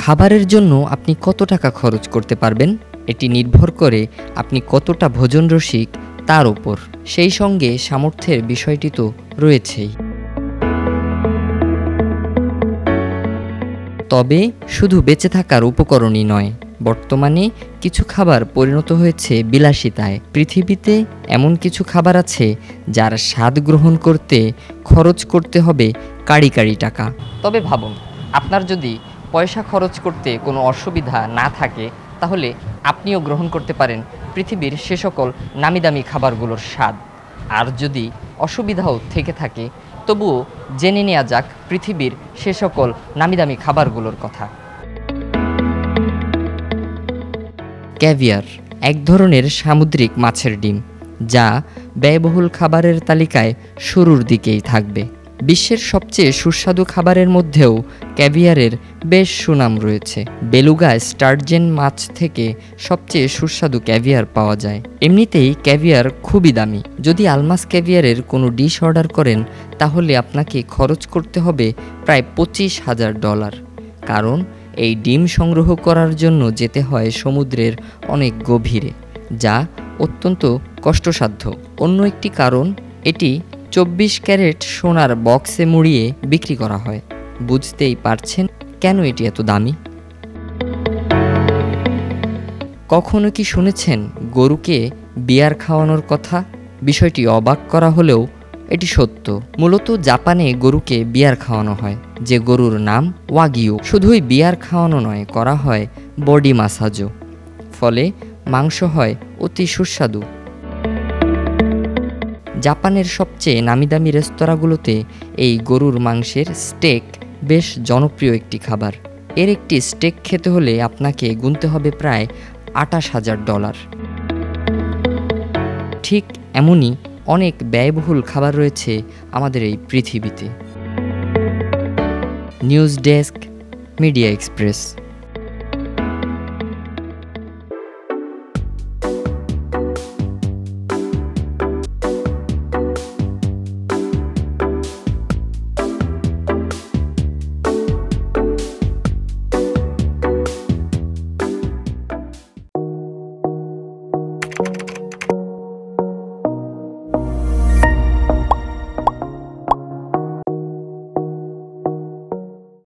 খাবারের জন্য আপনি কত টাকা খরচ করতে পারবেন এটি নির্ভর করে আপনি কতটা ভোজন রসিক তার উপর। সেই সঙ্গে সামর্থ্যের বিষয়টি তো রয়েছেই। তবে শুধু বেঁচে থাকার উপকরণই নয়, বর্তমানে কিছু খাবার পরিণত হয়েছে বিলাসিতায়। পৃথিবীতে এমন কিছু খাবার আছে যার স্বাদ গ্রহণ করতে খরচ করতে হবে কাঁড়ি কাঁড়ি টাকা। তবে ভাবুন, আপনার যদি পয়সা খরচ করতে কোনো অসুবিধা না থাকে, তাহলে আপনিও গ্রহণ করতে পারেন পৃথিবীর সে সকল নামিদামি খাবারগুলোর স্বাদ। আর যদি অসুবিধাও থেকে থাকে, তবুও জেনে নেওয়া যাক পৃথিবীর সে সকল নামিদামি খাবারগুলোর কথা। ক্যাভিয়ার এক ধরনের সামুদ্রিক মাছের ডিম, যা ব্যয়বহুল খাবারের তালিকায় শুরুর দিকেই থাকবে। বিশ্বের সবচেয়ে সুস্বাদু খাবারের মধ্যেও ক্যাভিয়ারের বেশ সুনাম রয়েছে। বেলুগা স্টার্জেন মাছ থেকে সবচেয়ে সুস্বাদু ক্যাভিয়ার পাওয়া যায়। এমনিতেই ক্যাভিয়ার খুবই দামি। যদি আলমাস ক্যাভিয়ারের কোনো ডিশ অর্ডার করেন, তাহলে আপনাকে খরচ করতে হবে প্রায় $25,000, কারণ এই ডিম সংগ্রহ করার জন্য যেতে হয় সমুদ্রের অনেক গভীরে, যা অত্যন্ত কষ্টসাধ্য। অন্য একটি কারণ, এটি 24 ক্যারেট সোনার বক্সে মুড়িয়ে বিক্রি করা হয়। বুঝতেই পারছেন কেন এটি এত দামি। কখনো কি শুনেছেন গরুকে বিয়ার খাওয়ানোর কথা? বিষয়টি অবাক করা হলেও এটি সত্য। মূলত জাপানে গরুকে বিয়ার খাওয়ানো হয়, যে গরুর নাম ওয়াগিউ। শুধুই বিয়ার খাওয়ানো নয়, করা হয় বডি মাসাজও। ফলে মাংস হয় অতি সুস্বাদু। জাপানের সবচেয়ে নামিদামি রেস্তোরাঁগুলোতে এই গরুর মাংসের স্টেক বেশ জনপ্রিয় একটি খাবার। এর একটি স্টেক খেতে হলে আপনাকে গুনতে হবে প্রায় $28,000। ঠিক এমনই অনেক ব্যয়বহুল খাবার রয়েছে আমাদের এই পৃথিবীতে। News desk, media express.